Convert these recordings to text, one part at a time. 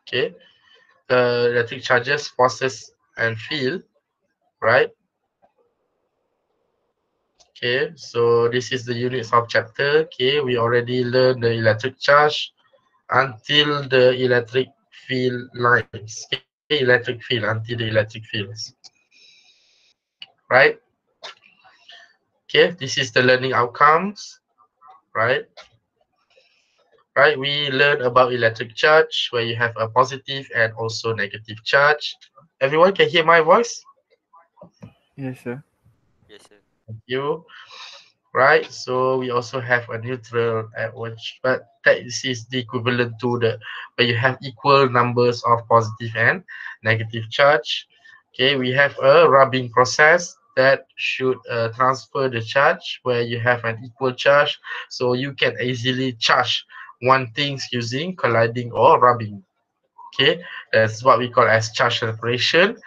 Okay, electric charges, forces, and field, right? Okay, so this is the units of chapter. Okay, we already learned the electric charge until the electric field lines. Okay, electric field until the electric fields, right? Okay, this is the learning outcomes, right? Right, we learn about electric charge where you have a positive and also negative charge. Everyone can hear my voice? Yes, sir. Yes, sir. Thank you. Right, so we also have a neutral at which, but that is the equivalent to the where you have equal numbers of positive and negative charge. Okay, we have a rubbing process that should transfer the charge where you have an equal charge, so you can easily charge one things using colliding or rubbing. Okay, that's what we call as charge separation.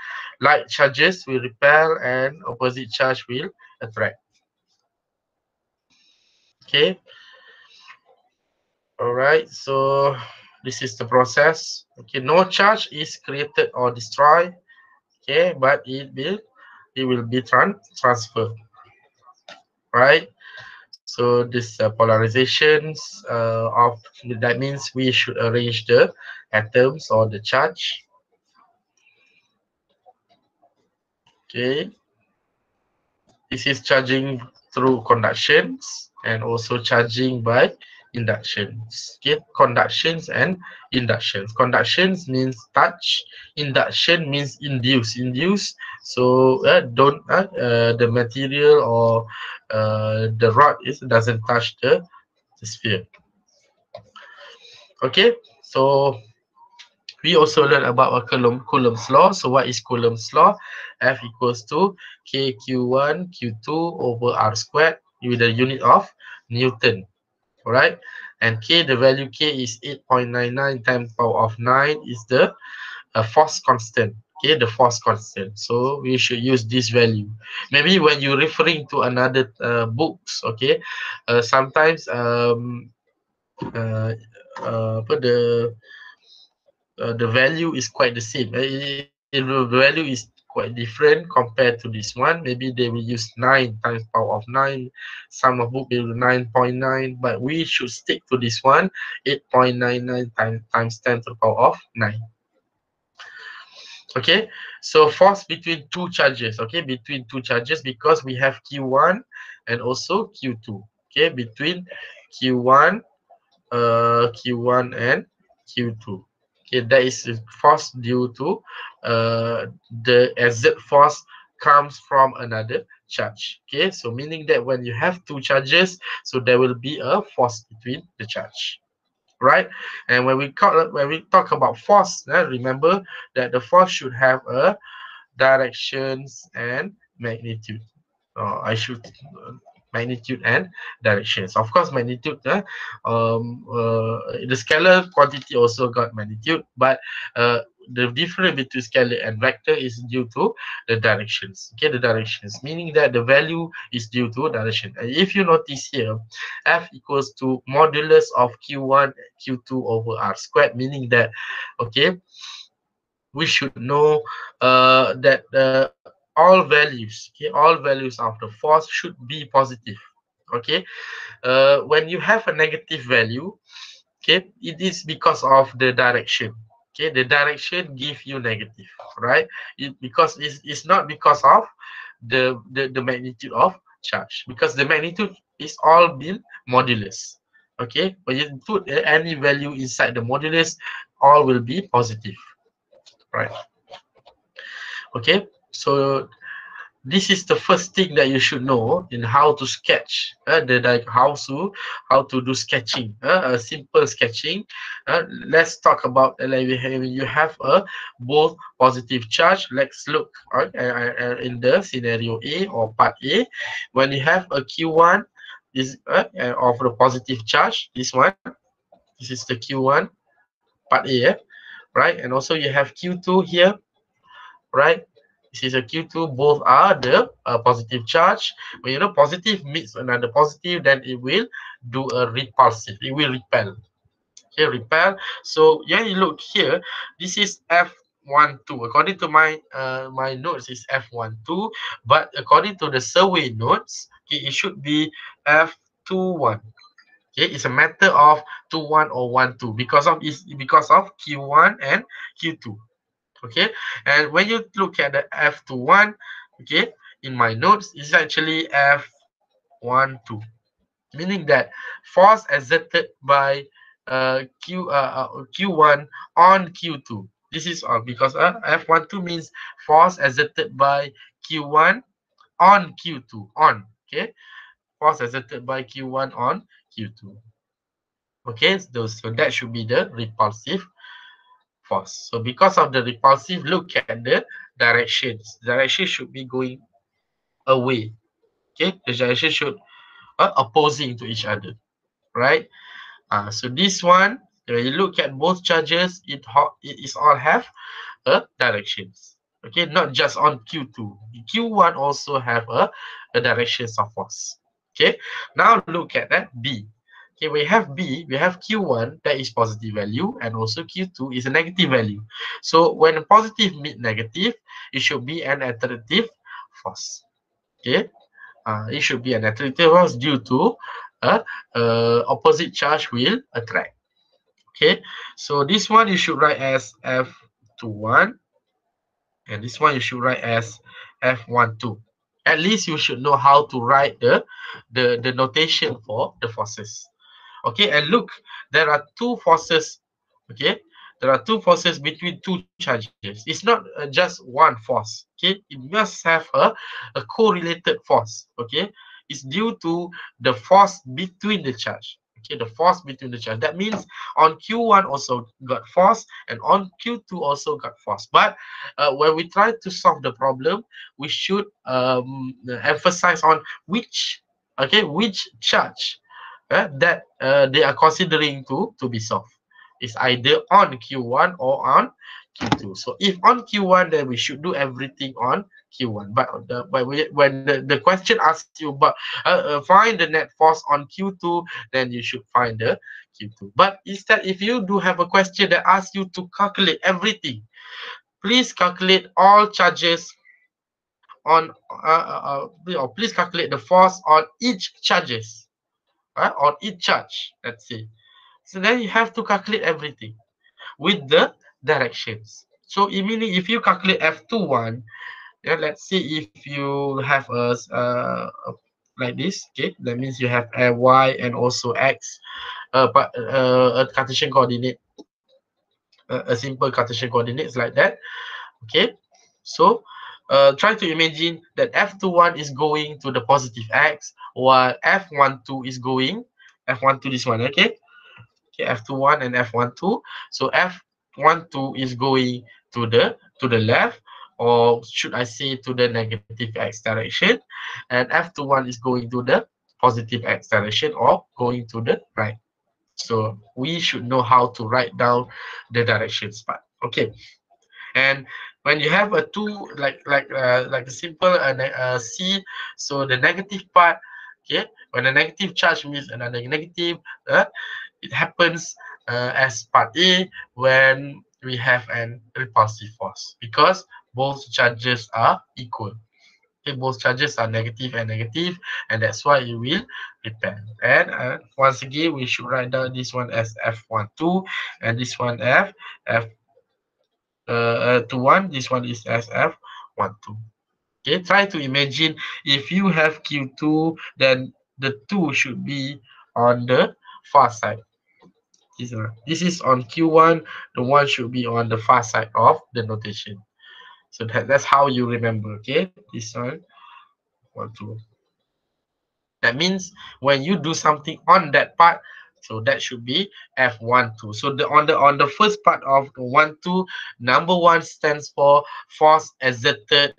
Like charges will repel and opposite charge will attract. Okay, all right, so this is the process. Okay, no charge is created or destroyed. Okay, but it will be transferred. Right. So this polarizations of that means we should arrange the atoms or the charge. Okay, this is charging through conductions and also charging by inductions. Okay, conductions and inductions. Conductions means touch. Induction means induce. Induce. So don't the material or the rod doesn't touch the sphere. Okay, so we also learn about a Coulomb's law. So what is Coulomb's law? F equals to KQ1 Q2 over R squared with the unit of Newton. Alright. And K, the value K is 8.99 times power of 9 is the force constant. Okay, the force constant. So we should use this value. Maybe when you're referring to another books, okay, sometimes uh, apa the value is quite the same. The value is quite different compared to this one. Maybe they will use 9 times power of 9. Some of book will 9.9, but we should stick to this one 8.99 times 10 to the power of 9. Okay, so force between two charges. Okay, between two charges because we have Q1 and also Q2. Okay, between Q1 Q1 and Q2. Okay, that is the force due to the Z force comes from another charge. Okay, so meaning that when you have two charges, so there will be a force between the charge, right? And when we talk about force, remember that the force should have a directions and magnitude. I should magnitude and directions. Of course, magnitude, the scalar quantity also got magnitude, but the difference between scalar and vector is due to the directions. Okay, the directions, meaning that the value is due to direction. And if you notice here, F equals to modulus of Q1 Q2 over R squared, meaning that, okay, we should know that all values, okay, all values of the force should be positive. Okay, when you have a negative value, okay, it is because of the direction. Okay, the direction give you negative, right? Because it's not because of the magnitude of charge, because the magnitude is all been modulus. Okay, when you put any value inside the modulus, all will be positive, right? Okay, so this is the first thing that you should know in how to sketch the like how to do sketching, a simple sketching. Let's talk about like you have a both positive charge. Let's look in the scenario A or part A. When you have a Q1 is of the positive charge, this is the Q1 part A, right? And also you have Q2 here, right? This is a Q2, both are the positive charge. When you know positive meets another positive, then it will do a repulsive, it will repel. Okay, repel. So yeah, you look here. This is F12. According to my notes, is F12, but according to the survey notes, okay, it should be F21. Okay, it's a matter of 21 or 12 because of Q1 and Q2. Okay, and when you look at the F21, okay, in my notes, it's actually F12, meaning that force exerted by Q1 on Q2. This is because F12 means force exerted by Q1 on Q2. On, okay, force exerted by Q1 on Q2. Okay, so that should be the repulsive force. So because of the repulsive, look at the directions. Direction should be going away. Okay, the direction should opposing to each other, right? So this one, when you look at both charges, it is all have directions. Okay, not just on Q2. Q1 also have a directions of force. Okay, now look at that B. Okay, we have B, we have Q1 that is positive value, and also Q2 is a negative value. So when a positive meet negative, it should be an attractive force. Okay, it should be an attractive force due to opposite charge will attract. Okay, so this one you should write as F21, and this one you should write as F12. At least you should know how to write the notation for the forces. Okay, and look, there are two forces. Okay, there are two forces between two charges. It's not just one force. Okay, it must have a correlated force. Okay, it's due to the force between the charge. Okay, the force between the charge. That means on Q1 also got force, and on Q2 also got force. But when we try to solve the problem, we should emphasize on which charge that they are considering to be solved. It's either on Q1 or on Q2. So if on Q1, then we should do everything on Q1. When the question asks you, but find the net force on Q2, then you should find the Q2. But instead, if you do have a question that asks you to calculate everything, please calculate all charges on, or please calculate the force on each charges, on each charge, let's say. So then you have to calculate everything with the directions. So meaning if you calculate F21, yeah, let's say if you have like this, okay, that means you have a y and also x, but a Cartesian coordinate, a simple Cartesian coordinates like that. Okay, so try to imagine that F21 is going to the positive x, while F12 is going, F12 this one, okay, F21 and F12. So F12 is going to the left, or should I say to the negative x direction, and F21 is going to the positive x direction, or going to the right. So we should know how to write down the directions part. Okay, and when you have a two, like a simple C, so the negative part, okay, when a negative charge means another negative, it happens as part A when we have an repulsive force, because both charges are equal. Okay, both charges are negative and negative, and that's why it will repel. And once again, we should write down this one as F12, and this one F to 1. This one is as F12. Okay, try to imagine if you have Q2, then the 2 should be on the far side. This is on Q1, the 1 should be on the far side of the notation. So that's how you remember. Okay, this one, 1, 2. That means when you do something on that part, so that should be F12. So on the first part of the 1, 2, number 1 stands for force exerted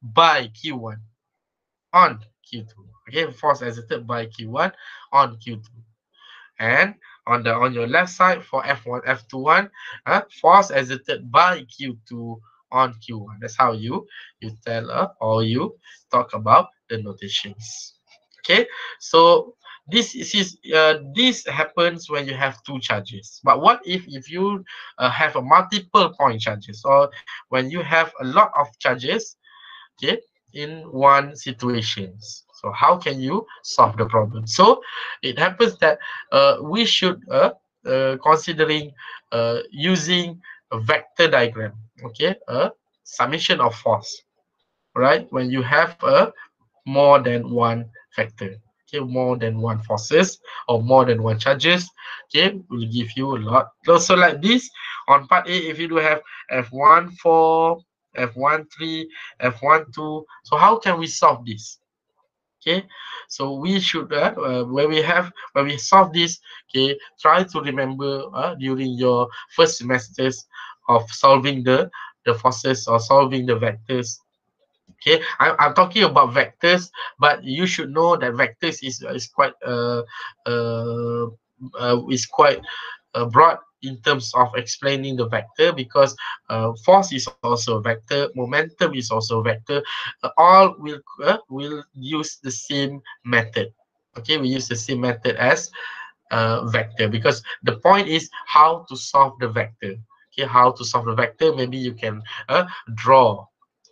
by Q1 on Q2. Okay, force exerted by Q1 on Q2. And on your left side for F1, F21, force exerted by Q2 on Q1. That's how you tell or you talk about the notations. Okay, so This happens when you have two charges. But what if you have a multiple point charges, or when you have a lot of charges, okay, in one situations? So how can you solve the problem? So it happens that we should considering using a vector diagram, okay, a summation of force, right? When you have a more than one vector, okay, more than one forces or more than one charges, okay, will give you a lot. So like this, on part A, if you do have F1 4, F1 3, F1 2, so how can we solve this? Okay, so we should when we solve this, okay, try to remember during your first semesters of solving the forces or solving the vectors. Okay, I'm talking about vectors, but you should know that vectors uh, is quite broad in terms of explaining the vector, because force is also a vector, momentum is also a vector. All will use the same method. Okay, we use the same method as vector, because the point is how to solve the vector. Okay, how to solve the vector? Maybe you can draw.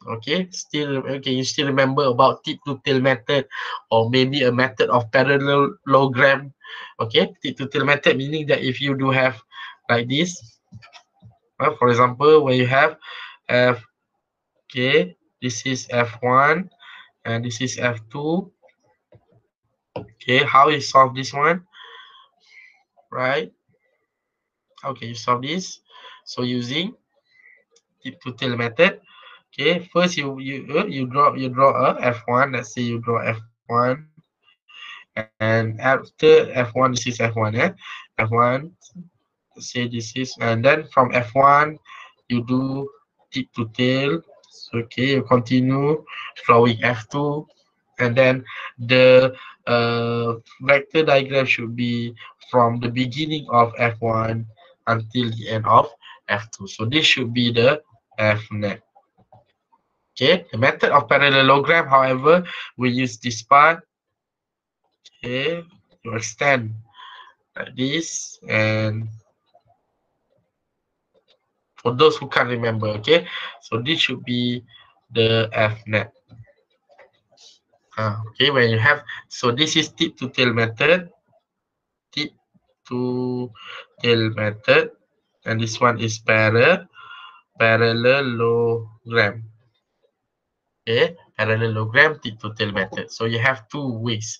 Okay, you still remember about tip to tail method, or maybe a method of parallelogram. Okay, tip to tail method meaning that if you do have like this, for example, when you have f, okay, this is f1 and this is f2. Okay, how you solve this one, right? Okay, you solve this so using tip to tail method. Okay, first you draw a f1. Let's say you draw f1, and after f1, this is f1, f1. Say this is, and then from f1 you do tip to tail. So, okay, you continue drawing f2, and then the vector diagram should be from the beginning of f1 until the end of f2. So this should be the fnet. Okay, the method of parallelogram, however, we use this part. Okay, to extend like this, and for those who can't remember, okay, so this should be the fnet. Okay, when you have, so this is tip to tail method, tip to tail method, and this one is parallelogram. Okay, parallelogram, tip to tail method. So you have two ways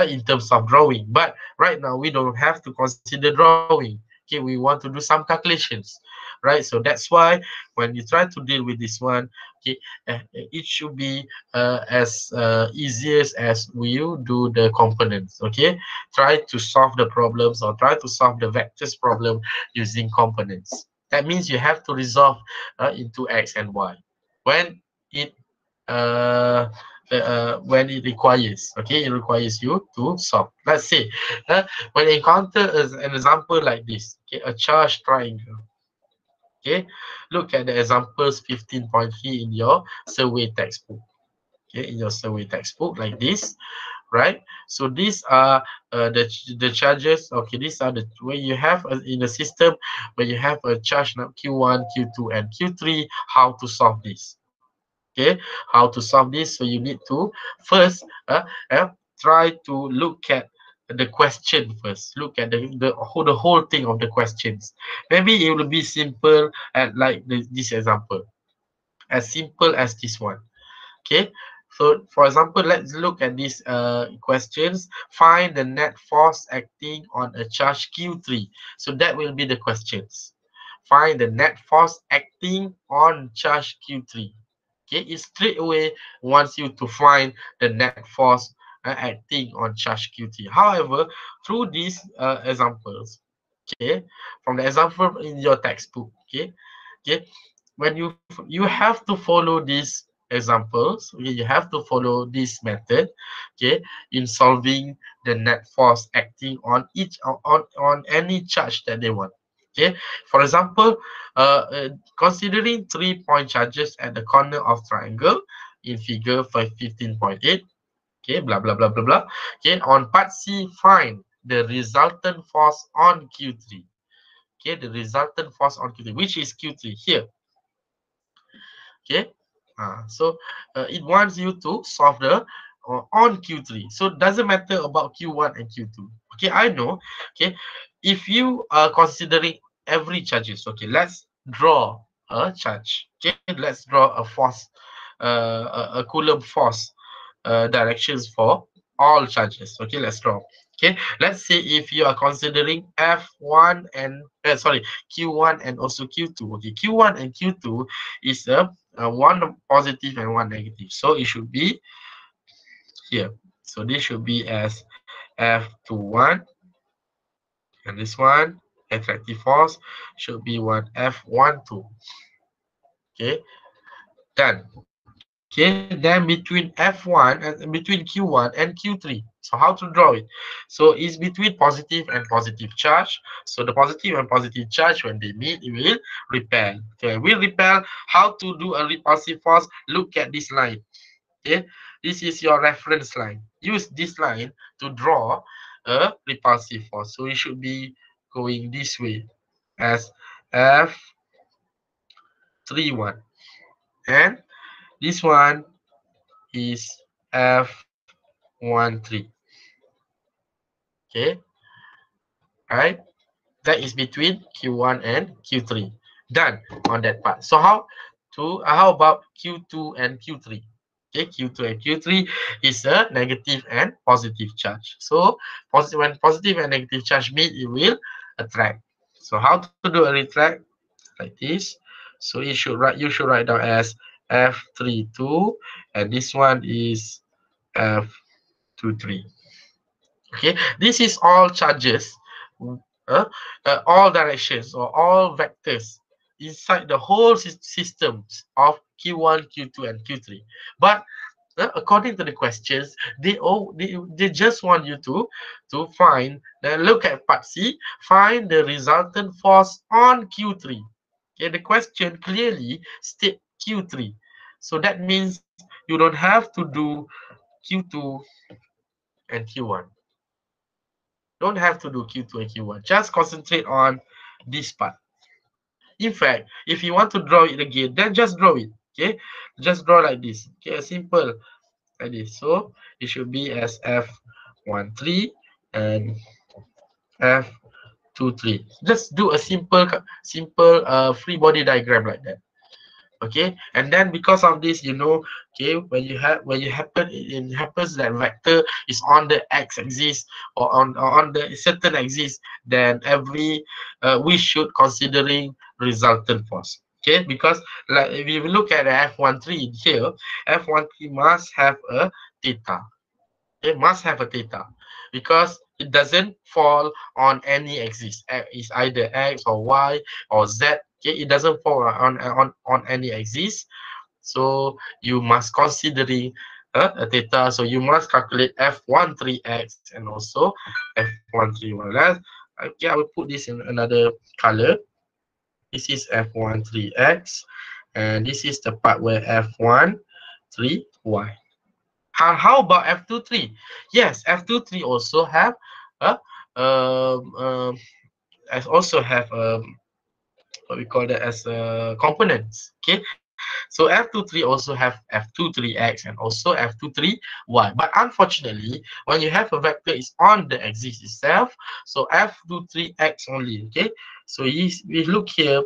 in terms of drawing. But right now we don't have to consider drawing. Okay, we want to do some calculations, right? So that's why when you try to deal with this one, okay, it should be as easiest as we do the components. Okay, try to solve the problems or try to solve the vectors problem using components. That means you have to resolve into x and y when it uh, when it requires. Okay, it requires you to solve. Let's say when you encounter as an example like this, okay, a charged triangle. Okay, look at the examples 15.3 in your survey textbook. Okay, in your survey textbook like this, right? So these are the charges. Okay, these are the when you have in the system, when you have a charge now q1, q2, and q3, how to solve this. Okay, how to solve this? So you need to first try to look at the question first. Look at the whole thing of the questions. Maybe it will be simple at like this example, as simple as this one. Okay, so for example, let's look at these questions. Find the net force acting on a charge q3. So that will be the questions. Find the net force acting on charge q3. Okay, it straight away wants you to find the net force acting on charge q3. However, through these examples, okay, from the example in your textbook, okay, when you have to follow these examples, okay, you have to follow this method, okay, in solving the net force acting on on any charge that they want. Okay, for example, considering 3 point charges at the corner of triangle in figure 15.8. Okay, blah blah blah blah blah. Okay, on part C, find the resultant force on Q3. Okay, the resultant force on Q3, which is Q3 here. Okay, so it wants you to solve the on Q3. So it doesn't matter about Q1 and Q2. Okay, I know. Okay, if you are considering every charges, okay, let's draw a charge. Okay, let's draw a force, a Coulomb force directions for all charges. Okay, let's draw. Okay, let's say if you are considering F1 and sorry, Q1 and also Q2. Okay, Q1 and Q2 is one positive and one negative. So it should be here. So this should be as F21, and this one attractive force should be one F12. Okay, done. Okay, then between F1 and between Q1 and Q3. So how to draw it? So it's between positive and positive charge. So the positive and positive charge, when they meet, it will repel. Okay, will repel. How to do a repulsive force? Look at this line. Okay, this is your reference line. Use this line to draw a repulsive force. So it should be going this way as F31, and this one is F13. Okay, right? That is between Q1 and Q3. Done on that part. So how about Q2 and Q3? Okay, Q2 and Q3 is a negative and positive charge. So when positive and negative charge meet, it will attract. So how to do a retract? Like this. So you should write down as F32, and this one is F23. Okay, this is all charges, all directions or all vectors inside the whole systems of Q1, Q2, and Q3. But according to the questions, they just want you to find look at part C, find the resultant force on Q3. Okay, the question clearly state Q3, so that means you don't have to do Q2 and Q1. Don't have to do Q2 and Q1. Just concentrate on this part. In fact, if you want to draw it again, then just draw it. Okay, just draw like this. Okay, simple like this. So it should be as F13 and F23. Just do a simple free body diagram like that. Okay, and then because of this, okay, when you happen it happens that vector is on the x-axis or on the certain axis, then we should considering resultant force. Okay, because like if you look at the F13 here, F13 must have a theta. It must have a theta because it doesn't fall on any axis. It's either x or y or z. Okay, it doesn't fall on any axis. So you must considering a theta. So you must calculate F13x and also F13y. Okay, I will put this in another color. This is F13x, and this is the part where F13y. How about F23? Yes, F23 also have um, um, also have what we call that as components. Okay, so F23 also have F23x and also F23y. But unfortunately, when you have a vector is on the axis itself, so F23x only. Okay, so we look here,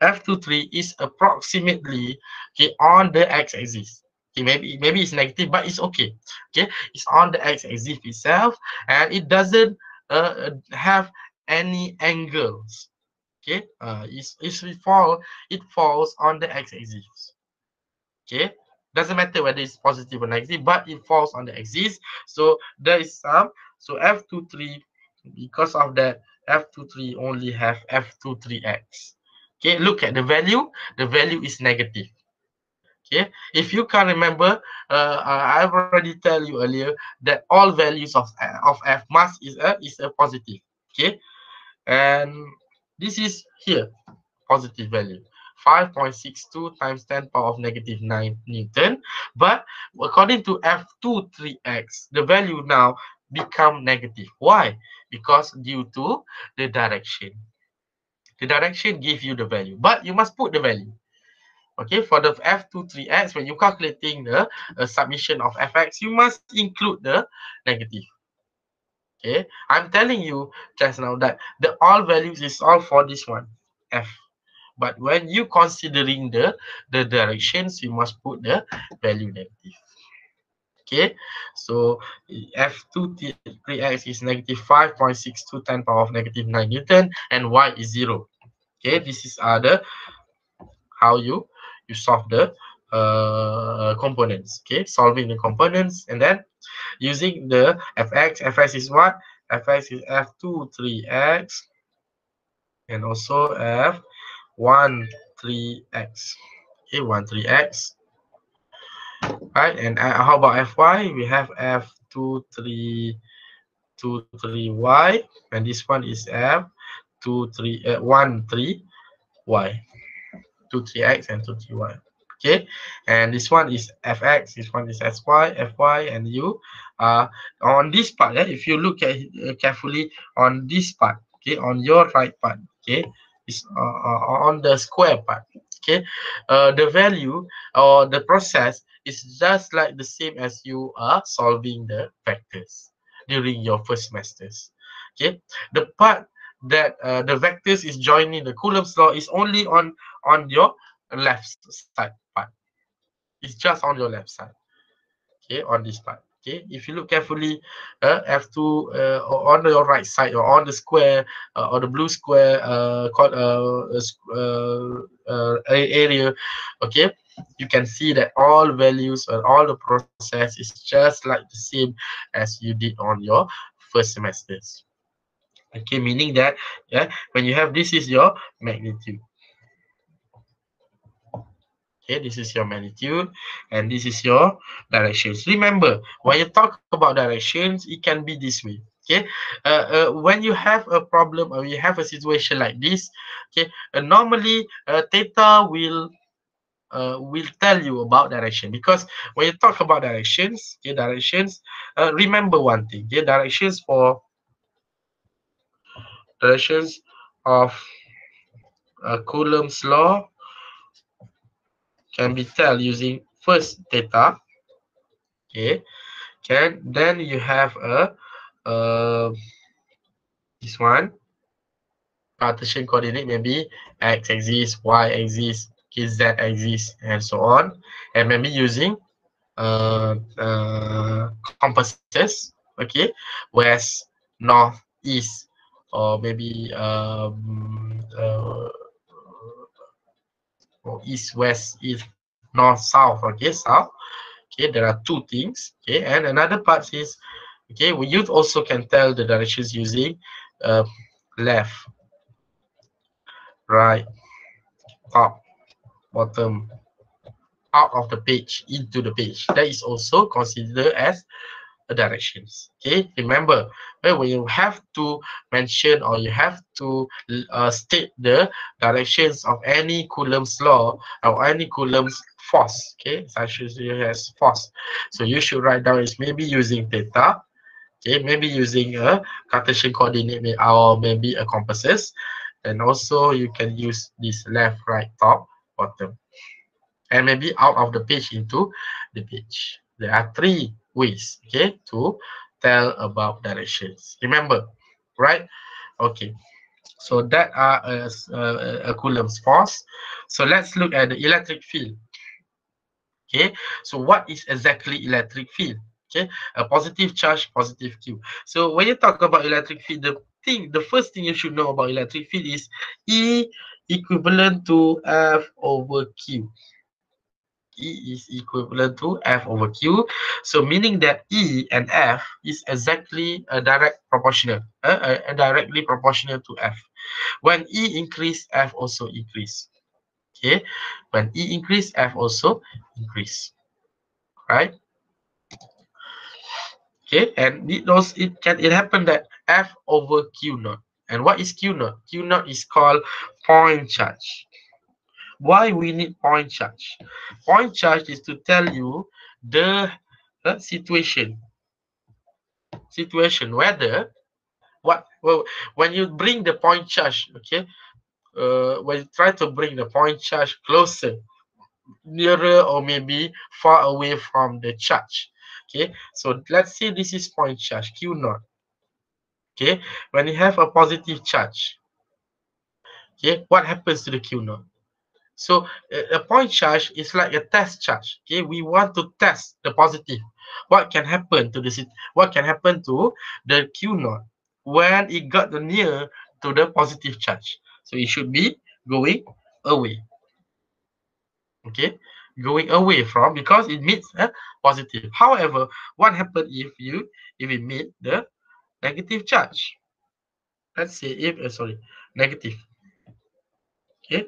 F23 is approximately okay on the x-axis. Okay, maybe it's negative, but it's okay. Okay, it's on the x-axis itself, and it doesn't have any angles. Okay, it falls on the x-axis. Okay, doesn't matter whether it's positive or negative, but it falls on the axis. So there is some. So F23, because of that, F23 only have F23x. Okay, look at the value. The value is negative. Okay, if you can remember, I've already tell you earlier that all values of f must is a positive. Okay, and this is here positive value. 5.62 times 10 power of negative 9 Newton. But according to F23x, the value now become negative. Why? Because due to the direction. The direction give you the value, but you must put the value. Okay, for the F23x, when you're calculating the submission of fx, you must include the negative. Okay, I'm telling you just now that the all values is all for this one, f. But when you considering the directions, you must put the value negative. Okay, so F23x is negative 5.62 10 power of negative 9 Newton, and y is 0. Okay, this is the how you solve the components. Okay, solving the components, and then using the fx is what? Fx is f23x and also f13x. Okay, 13x. Right, and how about fy? We have f23y, and this one is f13y, 23x and 23y. Okay, and this one is fx, this one is fy, and you on this part. If you look at carefully on this part, okay, on your right part, okay, is on the square part. Okay, the value or the process is just like the same as you are solving the vectors during your first semesters. Okay, the part that the vectors is joining the Coulomb's law is only on your left side part. It's just on your left side. Okay, on this part. Okay, if you look carefully, F2 on your right side or on the square or the blue square area, okay, you can see that all values and all the process is just like the same as you did on your first semesters. Okay, meaning that when you have this is your magnitude. Okay, this is your magnitude, and this is your directions. Remember, when you talk about directions, it can be this way. Okay, when you have a problem or you have a situation like this, okay, normally theta will tell you about direction, because when you talk about directions, okay, directions, remember one thing. Okay, directions of Coulomb's law can be tell using first theta. Okay, then you have this one Cartesian coordinate, maybe x axis, y axis, z axis, and so on, and maybe using compasses. Okay, west, north, east, or maybe east, west, east, north, south. Okay, south. Okay, there are two things. Okay, and another part is, okay, we youth also can tell the directions using left, right, top, bottom, out of the page into the page. That is also considered as a directions. Okay, remember, when you have to mention or you have to state the directions of any Coulomb's law or any Coulomb's force, okay, such as you has force, so you should write down is maybe using theta. Okay, maybe using a Cartesian coordinate or maybe a compasses, and also you can use this left, right, top, bottom, and maybe out of the page into the page. There are three ways, okay, to tell about directions. Remember, right? Okay, so that are a Coulomb's force. So let's look at the electric field. Okay, so what is exactly electric field? Okay, a positive charge, positive Q. So when you talk about electric field, the first thing you should know about electric field is E equivalent to F over Q. E is equivalent to F over Q. So meaning that E and F is exactly a direct proportional, directly proportional to F. When E increase, F also increase. Okay, when E increase, F also increase. Right? Okay, and it happen that F over Q naught. And what is Q naught? Q naught is called point charge. Why we need point charge? Point charge is to tell you the situation whether what well, when you bring the point charge, okay, when you try to bring the point charge closer, nearer, or maybe far away from the charge. Okay, so let's say this is point charge Q naught. Okay, when you have a positive charge, okay, what happens to the Q naught? So a point charge is like a test charge. Okay, we want to test the positive. What can happen to what can happen to the Q naught when it got near to the positive charge? So it should be going away. Okay, going away from, because it meets a positive. However, what happens if it meet the negative charge? Let's say if negative. Okay,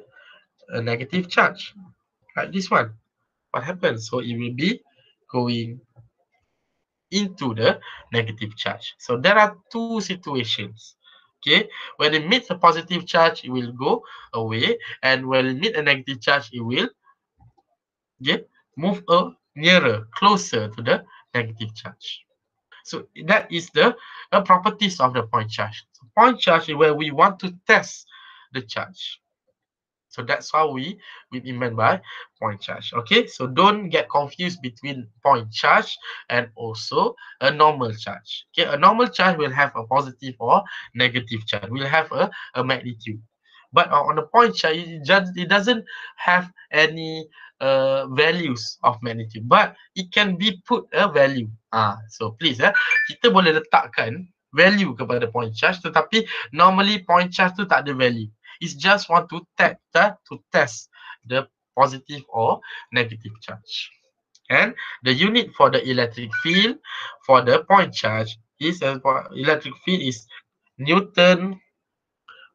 a negative charge like this one. What happens? So it will be going into the negative charge. So there are two situations. Okay, when it meets a positive charge, it will go away, and when it meets a negative charge, it will move nearer, closer to the negative charge. So that is the properties of the point charge. So point charge is where we want to test the charge. So that's how we mean by point charge. Okay, so don't get confused between point charge and also a normal charge. Okay, a normal charge will have a positive or negative charge. Will have a magnitude. But on the point charge, it doesn't have any values of magnitude. But it can be put a value. So please, kita boleh letakkan value kepada point charge, tetapi normally point charge tu tak ada value. It's just want to test the positive or negative charge. And the unit for the electric field for the point charge is electric field is Newton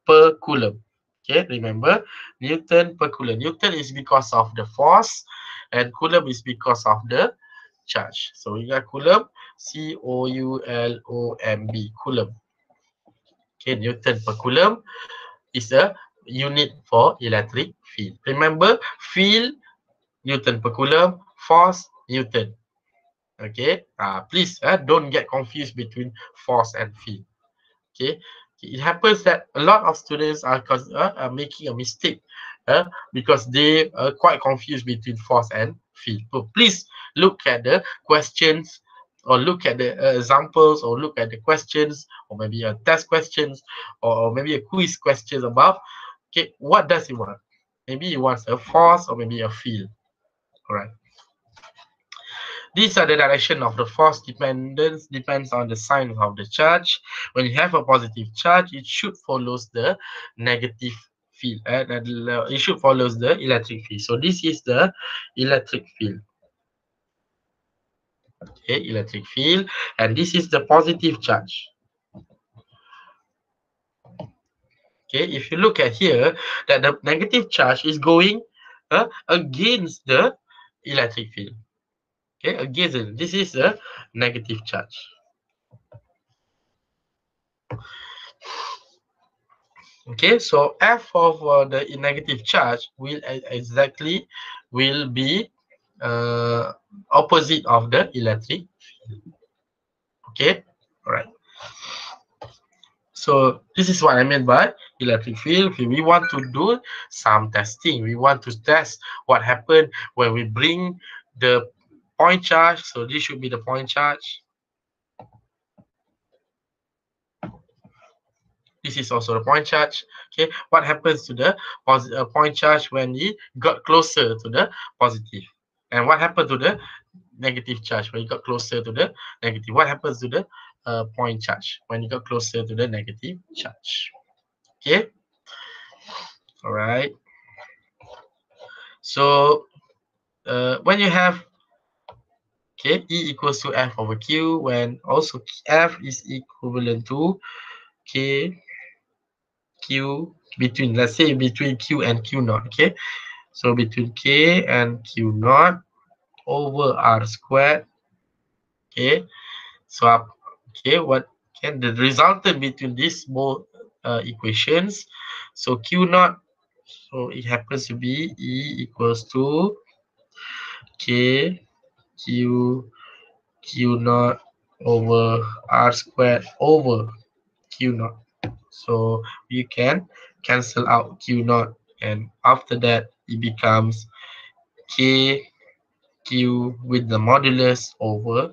per coulomb. Okay, remember Newton per coulomb. Newton is because of the force, and coulomb is because of the charge. So we got coulomb, Coulomb, coulomb. Okay, Newton per coulomb is a unit for electric field. Remember, field Newton per coulomb, force Newton. Okay, please don't get confused between force and field. Okay, it happens that a lot of students are making a mistake because they are quite confused between force and field. So please look at the questions, or look at the examples, or look at the questions, or maybe a test questions, or maybe a quiz questions about, okay, what does he want? Maybe he wants a force or maybe a field. All right. These are the direction of the force dependence, depends on the sign of the charge. When you have a positive charge, it should follows the negative field. It should follows the electric field. So this is the electric field. Okay, electric field, and this is the positive charge. Okay, if you look at here, that the negative charge is going against the electric field. Okay, against it. This is a negative charge. Okay, so F of the negative charge will be opposite of the electric field. Okay, all right. So this is what I meant by electric field. If we want to do some testing, we want to test what happened when we bring the point charge. So this should be the point charge. This is also the point charge. Okay, what happens to the point charge when it got closer to the positive? And what happened to the negative charge when it got closer to the negative? What happens to the point charge when it got closer to the negative charge? Okay. All right. So when you have E equals to F over Q, when also F is equivalent to Q between, let's say between Q and Q naught. Okay, so between K and Q naught over R squared. Okay, so what can the resultant between these both equations? So Q naught So it happens to be E equals to K Q Q naught over R squared over Q naught. So you can cancel out Q naught, and after that it becomes K Q with the modulus over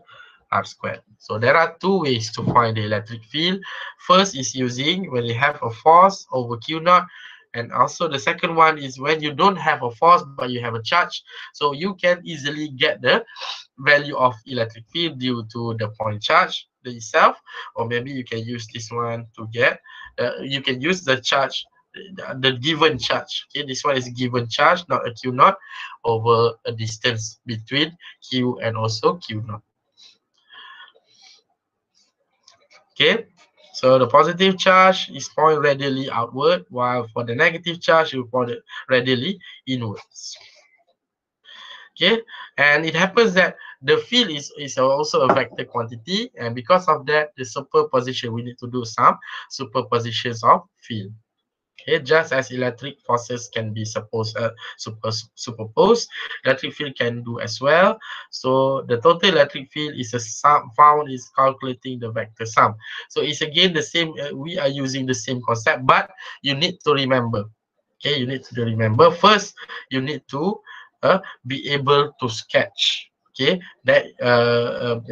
R squared. So there are two ways to find the electric field. First is using when you have a force over Q naught, and also the second one is when you don't have a force but you have a charge. So you can easily get the value of electric field due to the point charge itself, or maybe you can use this one to get, you can use the charge, the given charge. Okay, this one is given charge, not a Q naught, over a distance between Q and also Q naught. Okay, so the positive charge is point radially outward, while for the negative charge you point it radially inwards. Okay, and it happens that the field is also a vector quantity, and because of that the superposition, we need to do some superpositions of field. Okay, just as electric forces can be superposed, electric field can do as well. So the total electric field is a sum found is calculating the vector sum. So it's again the same, we are using the same concept, but you need to remember. Okay, you need to remember first, you need to be able to sketch. Okay, that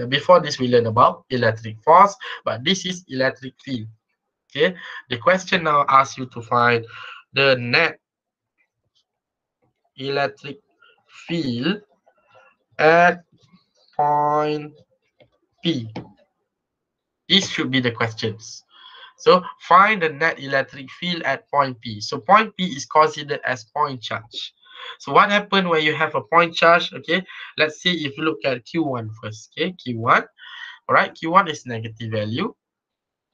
before this we learn about electric force, but this is electric field. Okay, the question now asks you to find the net electric field at point P. This should be the questions. So find the net electric field at point P. So point P is considered as point charge. So what happened when you have a point charge? Okay, let's see if you look at Q1 first. Okay, Q1. All right, Q1 is negative value.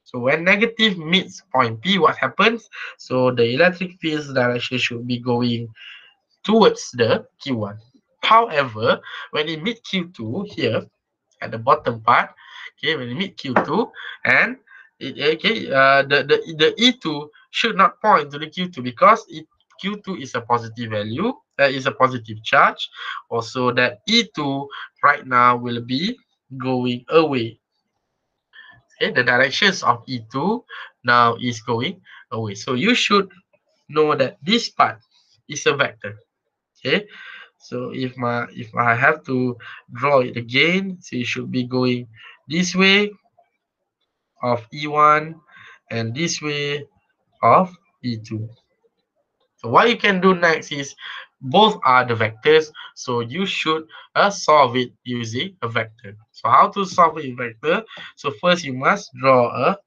So when negative meets point P, what happens? So the electric field's direction should be going towards the Q1. However, when it meet Q2 here at the bottom part, okay, when it meet Q2, and the E2 should not point to the Q2 because Q2 is a positive value, is a positive charge. Also, that E2 right now will be going away. Okay, the directions of E2 now is going away. So you should know that this part is a vector. Okay, so if I have to draw it again, so it should be going this way of E1 and this way of E2. So what you can do next is both are the vectors, so you should solve it using a vector. So how to solve a vector? So first you must draw a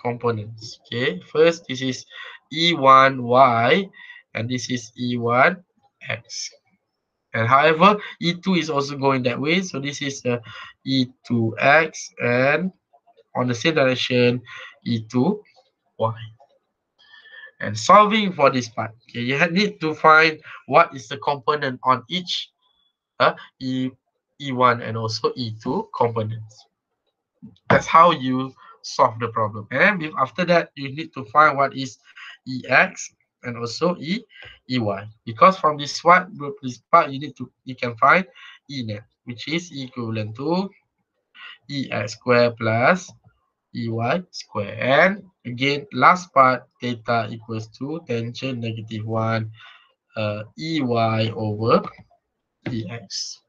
components. Okay, first this is E1y and this is E1x. And however, E2 is also going that way, so this is E2x, and on the same direction E2y. And solving for this part, okay, you need to find what is the component on each E1 and also E2 components. That's how you solve the problem. And after that, you need to find what is EX and also EY. Because from this part, you can find E net, which is equivalent to EX square plus EY square. And again, last part, theta equals to tangent -1 EY over EX.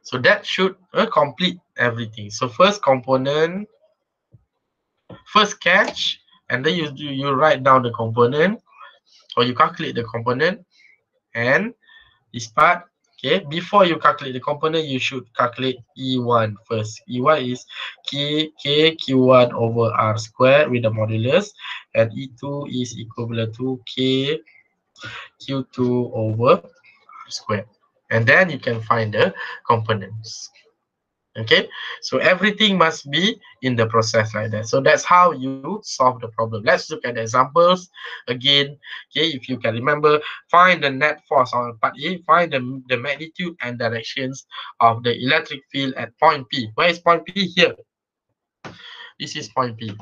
So that should complete everything. So first component, first sketch, and then you write down the component, or you calculate the component, and this part. Okay, before you calculate the component, you should calculate E1 first. E1 is Q1 over R squared with the modulus, and E2 is equivalent to Q2 over R squared. And then you can find the components. Okay, so everything must be in the process like that. So that's how you solve the problem. Let's look at the examples again. Okay, if you can remember, find the net force on part A, find the magnitude and directions of the electric field at point P. Where is point P? Here. This is point P.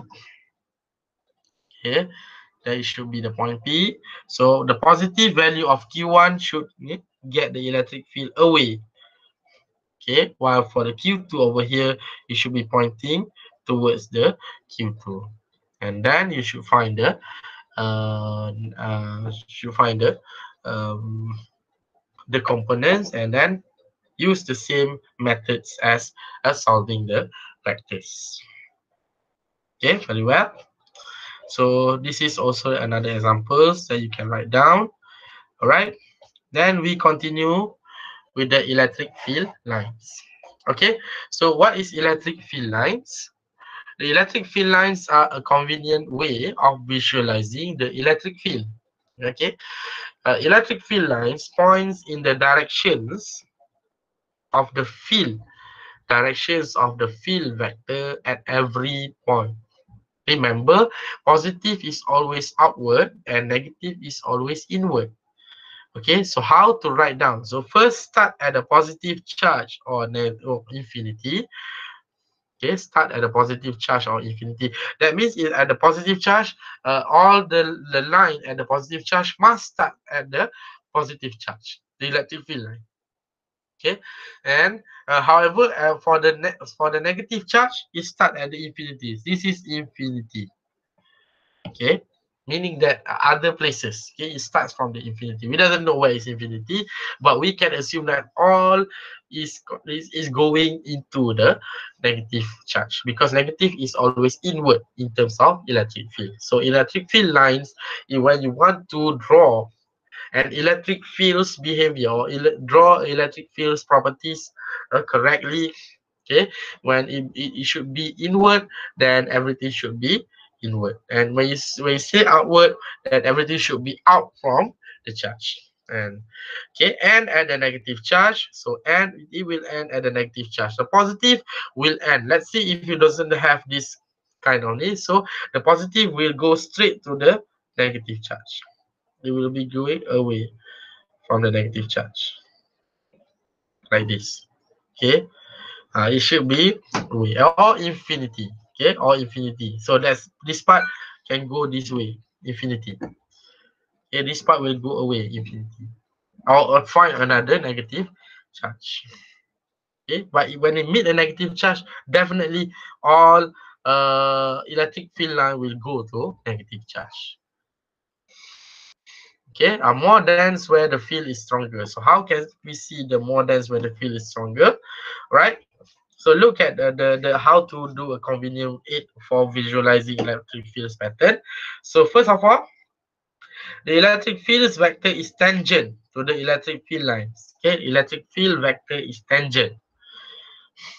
Okay, That should be the point P. So the positive value of Q1 should get the electric field away. Okay, while for the Q2 over here, you should be pointing towards the Q2. And then you should find the um, the components, and then use the same methods as solving the vectors. Okay, very well. So this is also another examples that you can write down. All right. Then we continue with the electric field lines. Okay. So what is electric field lines? The electric field lines are a convenient way of visualizing the electric field. Okay. Electric field lines points in the directions of the field vector at every point. Remember, positive is always outward and negative is always inward. Okay, so how to write down? So first start at a positive charge or infinity. Okay, start at a positive charge or infinity. That means at the positive charge, all the line at the positive charge must start at the positive charge, the electric field line. Okay, and however, for the negative charge, it start at the infinity. This is infinity. Okay, meaning that other places, okay, it starts from the infinity. We doesn't know where is infinity, but we can assume that all is going into the negative charge, because negative is always inward in terms of electric field. So electric field lines, when you want to draw an electric field's behavior or draw electric field's properties correctly, okay, when it should be inward, then everything should be inward, and when you say outward, then everything should be out from the charge. And okay, and at the negative charge, so and it will end at the negative charge. The positive will end. Let's see if it doesn't have this kind of this, so the positive will go straight to the negative charge. It will be going away from the negative charge like this. Okay, it should be away or infinity. Okay, or infinity. So that's this part can go this way, infinity. Okay, this part will go away, infinity, or find another negative charge. Okay, but when it meet a negative charge, definitely all electric field line will go to negative charge. Okay, are more dense where the field is stronger. So how can we see the more dense where the field is stronger, right? So look at the how to do a convenient aid for visualizing electric fields pattern. So first of all, the electric fields vector is tangent to the electric field lines. Okay, electric field vector is tangent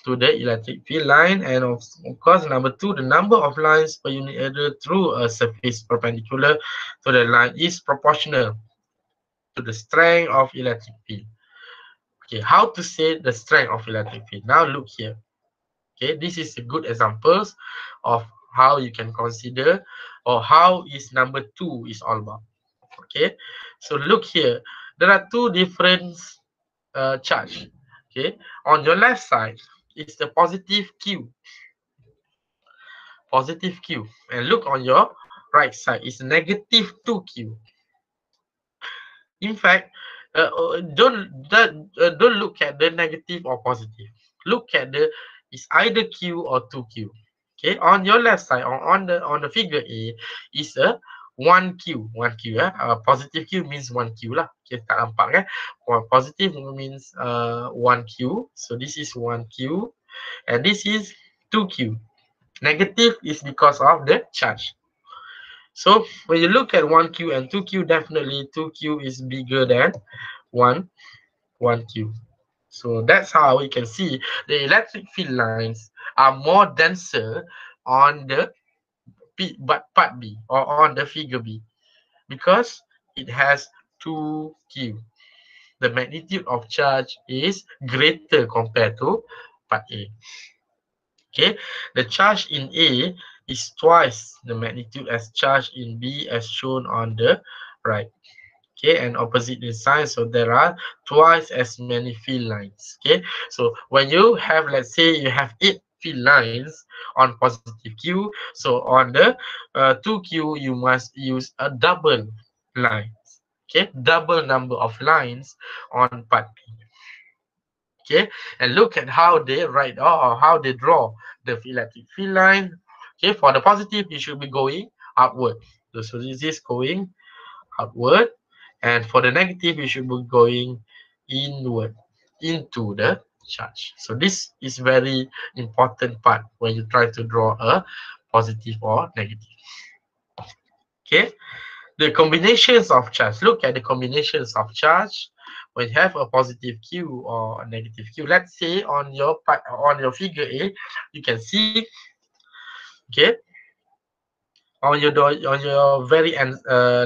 to the electric field line, and of course, number two, the number of lines per unit area through a surface perpendicular to the line is proportional to the strength of electric field. Okay, how to say the strength of electric field? Now look here. Okay, this is a good examples of how you can consider, or how is number two is all about. Okay, so look here. There are two different charge. Okay, on your left side is the positive Q, and look on your right side is negative 2Q. In fact, don't look at the negative or positive. Look at the is either Q or 2Q. Okay, on your left side, on the figure A is a 1Q. Positive Q means 1Q lah. Okay, tak nampak positive means 1Q. So this is 1Q, and this is 2Q. Negative is because of the charge. So when you look at 1Q and 2Q, definitely 2Q is bigger than 1Q. So that's how we can see the electric field lines are more denser on the part B, or on the figure B, because it has 2Q. The magnitude of charge is greater compared to part A. Okay, the charge in A is twice the magnitude as charge in B, as shown on the right. Okay, and opposite in sign, so there are twice as many field lines. Okay, so when you have, let's say you have 8 field lines on positive Q. So on the 2Q, you must use a double line. Okay, double number of lines on part B. Okay, and look at how they write or how they draw the electric field line. Okay, for the positive, it should be going upward. So this is going outward, and for the negative, you should be going inward into the charge. So this is very important part when you try to draw a positive or negative. Okay, the combinations of charge. Look at the combinations of charge when you have a positive Q or a negative Q. Let's say on your part, on your figure A, you can see, okay, on your very end,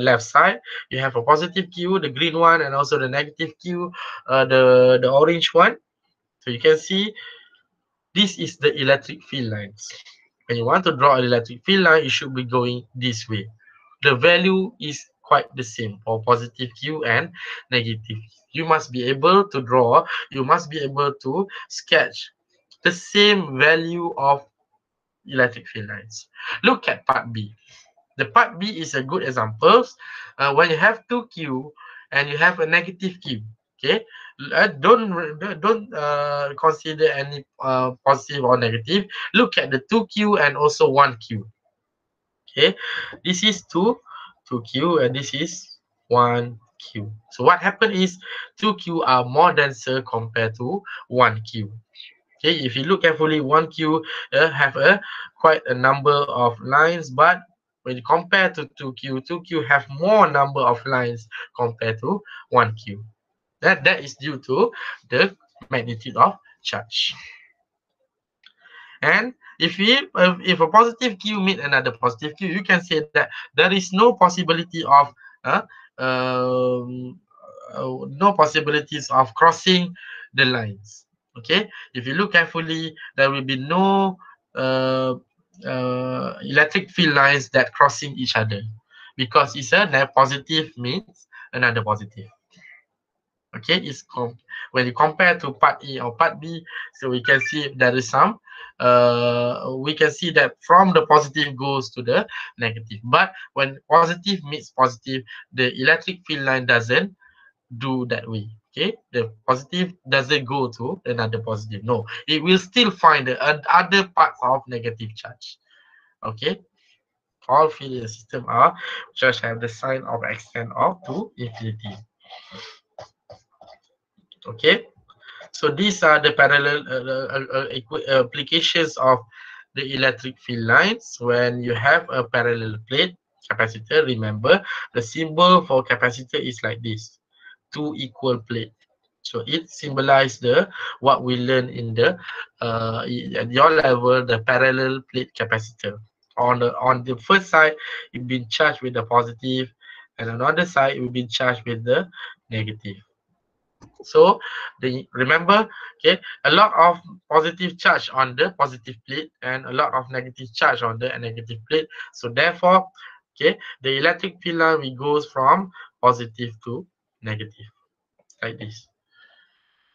left side, you have a positive Q, the green one, and also the negative Q, the orange one. So you can see this is the electric field lines. When you want to draw an electric field line, it should be going this way. The value is quite the same for positive Q and negative. You must be able to draw, you must be able to sketch the same value of electric field lines. Look at part B. The part B is a good example. When you have 2Q and you have a negative Q, okay, don't consider any positive or negative. Look at the 2 Q and also 1Q. Okay, this is 2Q and this is 1Q. So what happened is 2Q are more denser compared to 1Q. Okay, if you look carefully, 1Q have a quite a number of lines, but when you compare to 2Q, 2Q have more number of lines compared to 1Q. That is due to the magnitude of charge. And if a positive Q meet another positive Q, you can say that there is no possibility of uh, um, no possibilities of crossing the lines. Okay, if you look carefully, there will be no electric field lines that crossing each other, because it's a positive means another positive. Okay, when you compare to part A or part B, so we can see there is some we can see that from the positive goes to the negative, but when positive meets positive, the electric field line doesn't do that way. Okay, the positive doesn't go to another positive. No, it will still find the other parts of negative charge. Okay, all field in the system are just have the sign of extend of to infinity. Okay, so these are the parallel applications of the electric field lines. When you have a parallel plate capacitor, remember the symbol for capacitor is like this: two equal plate. So it symbolizes the what we learn in the at your level, the parallel plate capacitor. On the first side, it been charged with the positive, and on the other side, it will be charged with the negative. So remember, okay, a lot of positive charge on the positive plate and a lot of negative charge on the negative plate. So therefore, okay, the electric field line we goes from positive to negative, like this.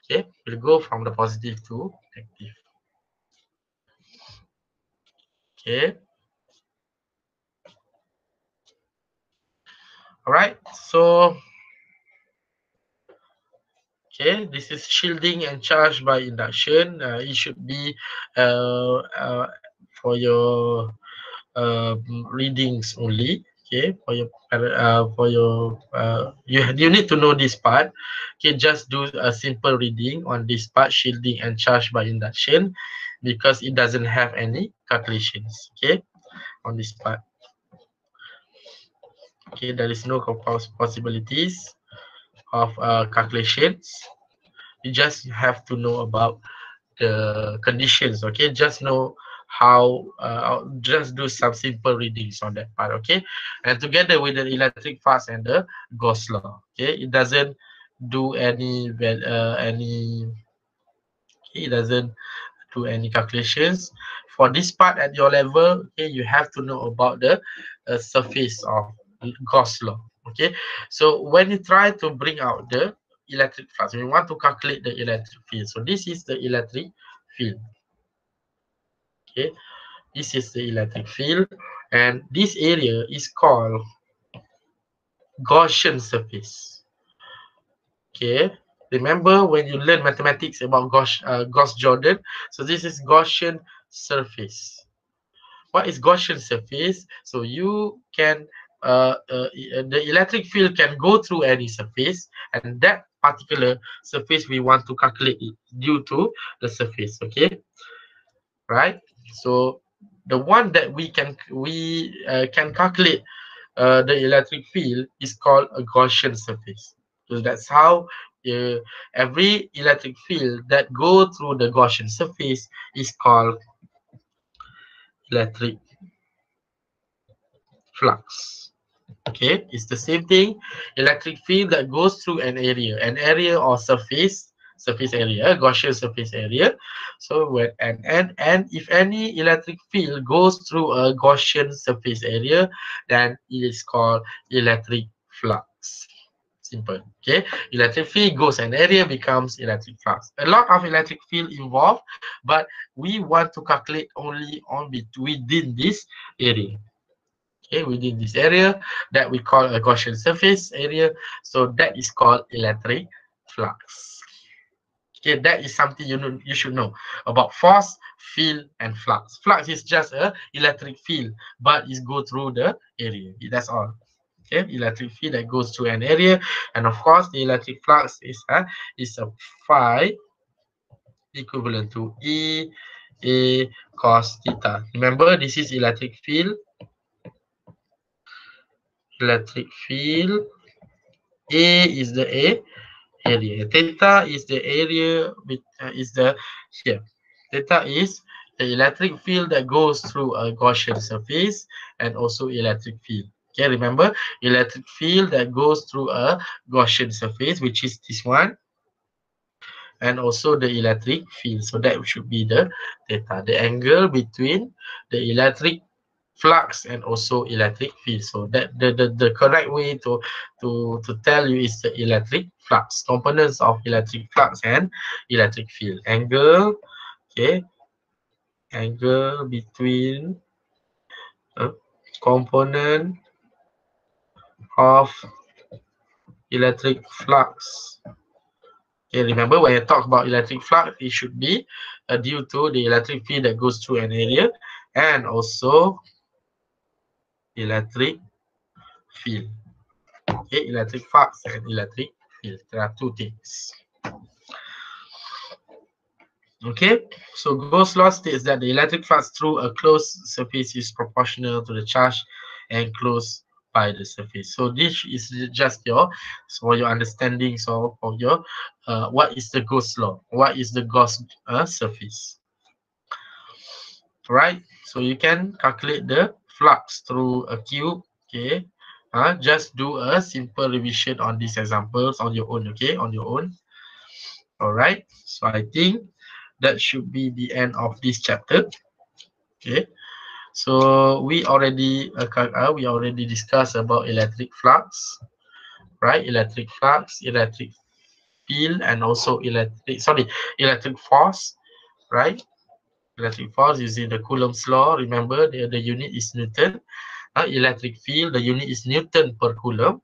Okay, we'll go from the positive to negative. Okay. All right. So okay, this is shielding and charge by induction. It should be for your readings only. Okay, you need to know this part. Okay, just do a simple reading on this part, shielding and charge by induction, because it doesn't have any calculations. Okay, on this part. Okay, there is no possibilities of calculations. You just have to know about the conditions. Okay, just know how just do some simple readings on that part. Okay, and together with the electric fast and the Gauss law. Okay, it doesn't do any it doesn't do any calculations for this part at your level. Okay, you have to know about the surface of Gauss law. Okay, so when you try to bring out the electric flux, we want to calculate the electric field. So this is the electric field. Okay, this is the electric field, and this area is called Gaussian surface. Okay, remember when you learn mathematics about Gauss-Jordan? So this is Gaussian surface. What is Gaussian surface? So you can the electric field can go through any surface, and that particular surface we want to calculate it due to the surface. Okay, right? So the one that we can calculate the electric field is called a Gaussian surface. So that's how every electric field that go through the Gaussian surface is called electric flux. Okay, it's the same thing. Electric field that goes through an area or surface area, Gaussian surface area. So when and if any electric field goes through a Gaussian surface area, then it is called electric flux. Simple. Okay, electric field goes an area becomes electric flux. A lot of electric field involved, but we want to calculate only on within this area. Okay, within this area that we call a Gaussian surface area. So that is called electric flux. Okay, that is something you should know about force, field, and flux. Flux is just a electric field, but it go through the area. That's all. Okay, electric field that goes through an area, and of course, the electric flux is a phi equivalent to E A cos theta. Remember, this is electric field. Electric field. A is the area. Theta is the area with is the here. Theta is the electric field that goes through a Gaussian surface and also electric field. Okay, remember electric field that goes through a Gaussian surface, which is this one, and also the electric field. So that should be the theta, the angle between the electric flux and also electric field. So that the correct way to tell you is the electric flux, components of electric flux and electric field. Angle, okay, angle between component of electric flux. Okay, remember when I talk about electric flux, it should be due to the electric field that goes through an area and also electric field. Okay, electric flux and electric field. There are two things. Okay, so Gauss law states that the electric flux through a closed surface is proportional to the charge enclosed by the surface. So this is just for your understanding. So for your what is the Gauss law? What is the Gauss surface? Right. So you can calculate the flux through a cube. Okay. Just do a simple revision on these examples on your own. Okay, on your own. All right. So I think that should be the end of this chapter. Okay, so we already discussed about electric flux, right? Electric flux, electric field, and also electric force, right? Electric force using the Coulomb's law. Remember, the unit is Newton. Electric field, the unit is Newton per Coulomb,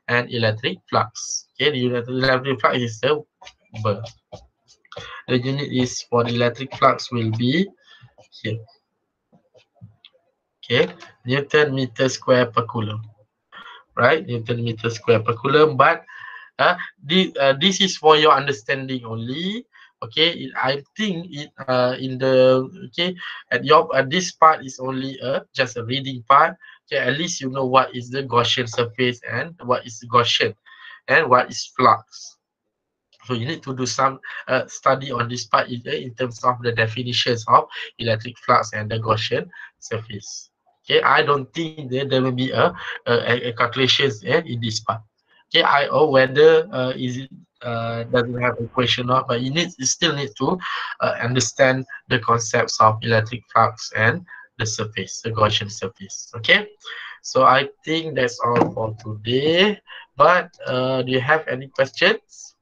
and electric flux. Okay, the electric flux is the Weber. The unit is for the electric flux will be here. Okay, Newton meter square per Coulomb, right? Newton meter square per Coulomb. But this is for your understanding only. Okay, I think it in the at this part is only just a reading part. Okay, at least you know what is the Gaussian surface and what is Gaussian and what is flux. So you need to do some study on this part in terms of the definitions of electric flux and the Gaussian surface. Okay, I don't think there will be a calculations in this part. Okay, I know whether is it doesn't have a question or not, but you still need to understand the concepts of electric flux and the surface, the Gaussian surface. Okay, so I think that's all for today. But do you have any questions?